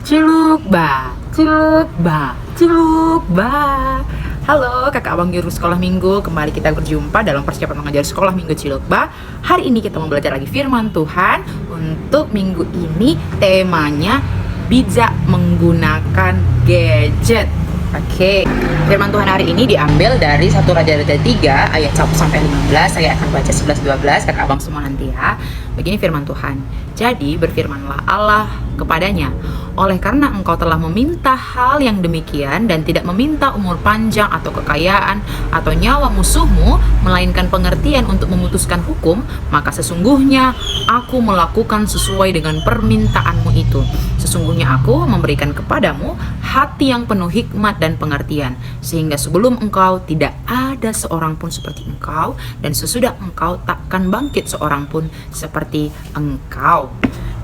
Ciluk ba, ciluk ba, ciluk ba. Halo kakak abang guru sekolah minggu, kembali kita berjumpa dalam persiapan mengajar sekolah minggu Ciluk ba. Hari ini kita mau belajar lagi firman Tuhan. Untuk minggu ini temanya bijak menggunakan gadget. Oke, firman Tuhan hari ini diambil dari 1 Raja-Raja 3 ayat 1 sampai 15. Saya akan baca 11-12, kakak abang semua nanti ya. Begini firman Tuhan. Jadi berfirmanlah Allah kepadanya, oleh karena engkau telah meminta hal yang demikian dan tidak meminta umur panjang atau kekayaan atau nyawa musuhmu, melainkan pengertian untuk memutuskan hukum, maka sesungguhnya aku melakukan sesuai dengan permintaanmu itu. Sesungguhnya aku memberikan kepadamu hati yang penuh hikmat dan pengertian, sehingga sebelum engkau tidak ada seorang pun seperti engkau, dan sesudah engkau takkan bangkit seorang pun seperti engkau.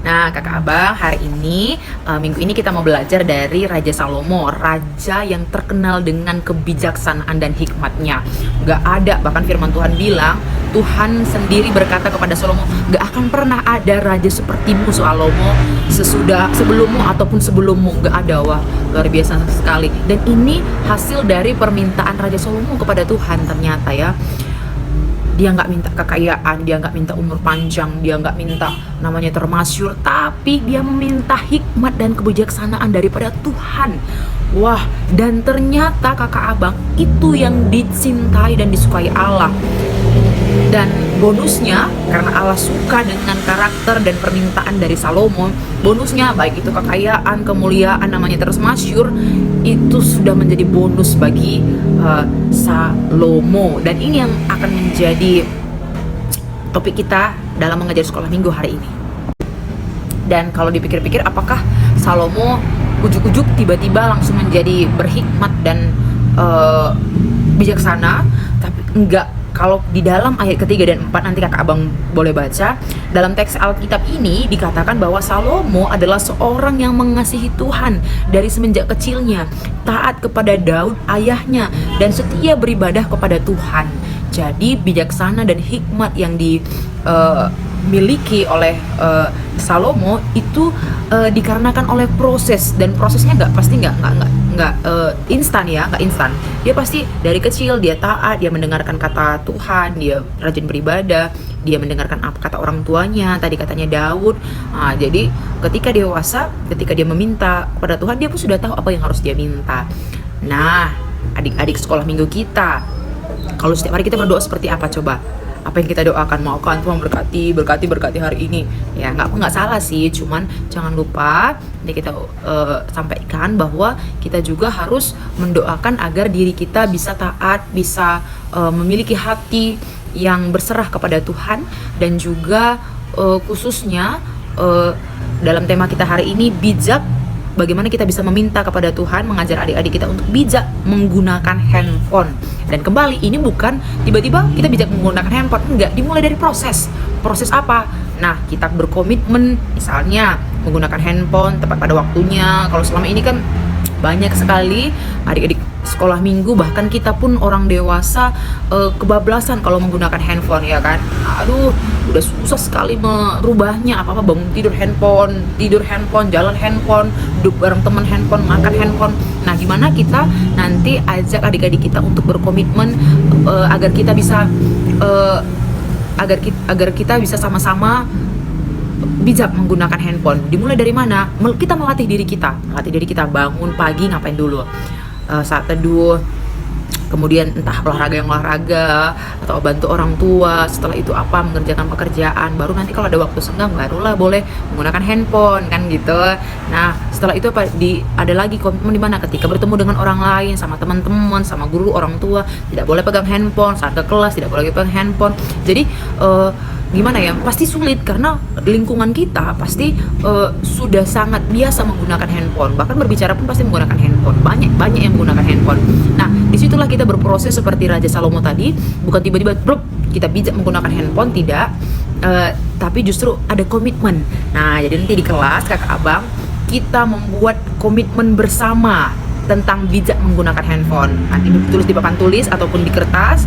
Nah kakak abang, hari ini minggu ini kita mau belajar dari Raja Salomo, raja yang terkenal dengan kebijaksanaan dan hikmatnya. Gak ada, bahkan firman Tuhan bilang, Tuhan sendiri berkata kepada Salomo, gak akan pernah ada raja sepertimu Salomo, sebelummu ataupun sebelummu, gak ada. Wah, luar biasa sekali. Dan ini hasil dari permintaan Raja Salomo kepada Tuhan ternyata ya. Dia nggak minta kekayaan, dia nggak minta umur panjang, dia nggak minta namanya termasyur, tapi dia meminta hikmat dan kebijaksanaan daripada Tuhan. Wah, dan ternyata kakak abang itu yang dicintai dan disukai Allah. Dan bonusnya, karena Allah suka dengan karakter dan permintaan dari Salomo, bonusnya baik itu kekayaan, kemuliaan, namanya terus masyhur, itu sudah menjadi bonus bagi Salomo. Dan ini yang akan menjadi topik kita dalam mengajar sekolah minggu hari ini. Dan kalau dipikir-pikir, apakah Salomo ujuk-ujuk tiba-tiba langsung menjadi berhikmat dan bijaksana? Tapi enggak. Kalau di dalam ayat ketiga dan 4, nanti kakak abang boleh baca, dalam teks Alkitab ini dikatakan bahwa Salomo adalah seorang yang mengasihi Tuhan dari semenjak kecilnya, taat kepada Daud ayahnya, dan setia beribadah kepada Tuhan. Jadi bijaksana dan hikmat yang dimiliki oleh Salomo itu dikarenakan oleh proses, dan prosesnya nggak instan ya, nggak instan. Dia pasti dari kecil dia taat, dia mendengarkan kata Tuhan, dia rajin beribadah, dia mendengarkan apa kata orang tuanya, tadi katanya Daud. Nah, jadi ketika dewasa, ketika dia meminta kepada Tuhan, dia pun sudah tahu apa yang harus dia minta. Nah, adik-adik sekolah minggu kita, kalau setiap hari kita berdoa seperti apa coba? Apa yang kita doakan? Maukan Tuhan berkati hari ini. Ya nggak salah sih, cuman jangan lupa nanti kita sampaikan bahwa kita juga harus mendoakan agar diri kita bisa taat, bisa memiliki hati yang berserah kepada Tuhan, dan juga khususnya dalam tema kita hari ini bijak. Bagaimana kita bisa meminta kepada Tuhan, mengajar adik-adik kita untuk bijak menggunakan handphone. Dan kembali, ini bukan tiba-tiba kita bijak menggunakan handphone, enggak, dimulai dari proses. Proses apa? Nah, kita berkomitmen, misalnya menggunakan handphone tepat pada waktunya. Kalau selama ini kan banyak sekali adik-adik sekolah minggu, bahkan kita pun orang dewasa kebablasan kalau menggunakan handphone ya kan. Aduh, udah susah sekali merubahnya. Apa-apa bangun tidur handphone, jalan handphone, duduk bareng teman handphone, makan handphone. Nah, gimana kita nanti ajak adik-adik kita untuk berkomitmen agar kita bisa agar kita bisa sama-sama bijak menggunakan handphone. Dimulai dari mana? Kita melatih diri kita bangun pagi ngapain dulu? Saat teduh, kemudian entah olahraga atau bantu orang tua, setelah itu apa, mengerjakan pekerjaan, baru nanti kalau ada waktu senggang barulah boleh menggunakan handphone kan gitu. Nah, setelah itu ada lagi komitmen di mana ketika bertemu dengan orang lain, sama teman-teman, sama guru, orang tua, tidak boleh pegang handphone. Saat ke kelas tidak boleh pegang handphone. Jadi gimana ya, pasti sulit karena lingkungan kita pasti sudah sangat biasa menggunakan handphone, bahkan berbicara pun pasti menggunakan handphone, banyak yang menggunakan handphone. Nah, disitulah kita berproses seperti Raja Salomo tadi, bukan tiba-tiba kita bijak menggunakan handphone, tidak, tapi justru ada komitmen. Nah, jadi nanti di kelas kakak abang kita membuat komitmen bersama tentang bijak menggunakan handphone. Nanti ditulis di papan tulis ataupun di kertas.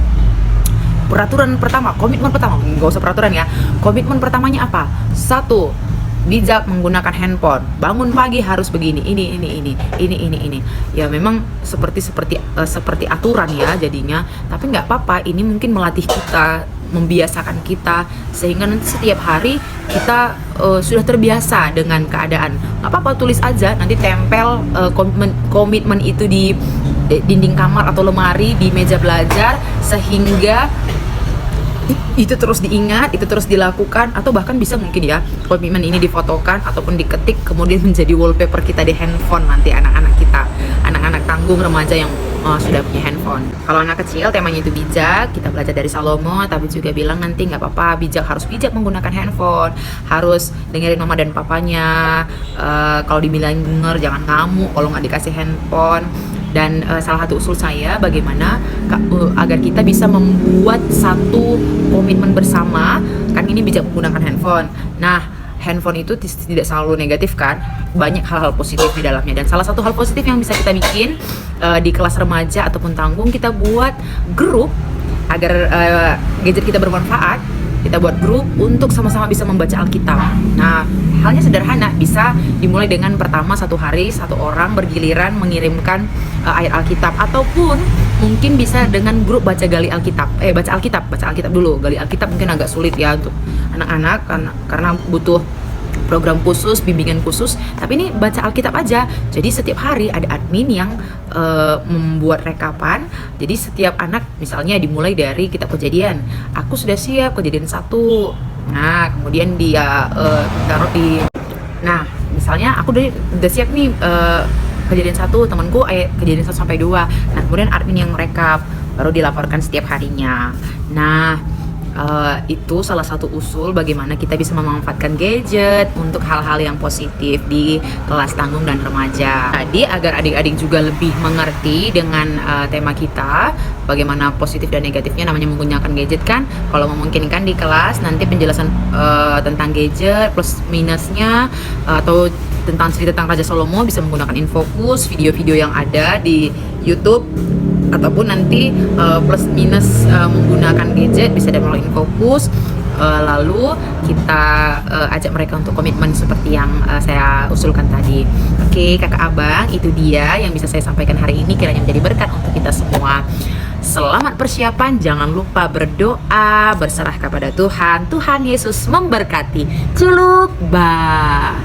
Komitmen pertama, nggak usah peraturan ya. Komitmen pertamanya apa? 1, bijak menggunakan handphone. Bangun pagi harus begini, ini. Ya memang seperti aturan ya jadinya. Tapi nggak apa-apa. Ini mungkin melatih kita, membiasakan kita sehingga nanti setiap hari kita sudah terbiasa dengan keadaan. Nggak apa-apa, tulis aja, nanti tempel komitmen itu di dinding kamar atau lemari, di meja belajar, sehingga itu terus diingat, itu terus dilakukan, atau bahkan bisa mungkin ya komitmen ini difotokan ataupun diketik kemudian menjadi wallpaper kita di handphone nanti anak-anak kita, anak-anak tanggung remaja yang sudah punya handphone. Kalau anak kecil temanya itu bijak, kita belajar dari Salomo, tapi juga bilang nanti nggak apa-apa, harus bijak menggunakan handphone, harus dengerin mama dan papanya, kalau dibilang denger jangan ngamuk kalau nggak dikasih handphone. Dan salah satu usul saya bagaimana agar kita bisa membuat satu komitmen bersama, kan ini bijak menggunakan handphone. Nah, handphone itu tidak selalu negatif kan, banyak hal-hal positif di dalamnya. Dan salah satu hal positif yang bisa kita bikin di kelas remaja ataupun tanggung, kita buat grup agar gadget kita bermanfaat. Kita buat grup untuk sama-sama bisa membaca Alkitab. Nah, halnya sederhana, bisa dimulai dengan pertama satu hari satu orang bergiliran mengirimkan ayat Alkitab, ataupun mungkin bisa dengan grup baca Alkitab dulu. Gali Alkitab mungkin agak sulit ya untuk anak-anak karena butuh program khusus, bimbingan khusus. Tapi ini baca Alkitab aja. Jadi setiap hari ada admin yang membuat rekapan. Jadi setiap anak misalnya dimulai dari kitab Kejadian. Aku sudah siap Kejadian 1. Nah, kemudian dia taruh di. Nah, misalnya aku udah siap nih Kejadian 1, temanku ayat Kejadian 1 sampai 2. Nah, kemudian admin yang rekap baru dilaporkan setiap harinya. Nah, itu salah satu usul bagaimana kita bisa memanfaatkan gadget untuk hal-hal yang positif di kelas tanggung dan remaja. Jadi agar adik-adik juga lebih mengerti dengan tema kita, bagaimana positif dan negatifnya namanya menggunakan gadget kan. Kalau memungkinkan di kelas nanti penjelasan tentang gadget plus minusnya, atau cerita tentang Raja Salomo bisa menggunakan Infocus, video-video yang ada di YouTube, ataupun nanti plus minus menggunakan gadget bisa melalui Infocus. Lalu kita ajak mereka untuk komitmen seperti yang saya usulkan tadi. Oke, kakak abang, itu dia yang bisa saya sampaikan hari ini, kiranya menjadi berkat untuk kita semua. Selamat persiapan, jangan lupa berdoa, berserah kepada Tuhan. Tuhan Yesus memberkati. Culuk, bah.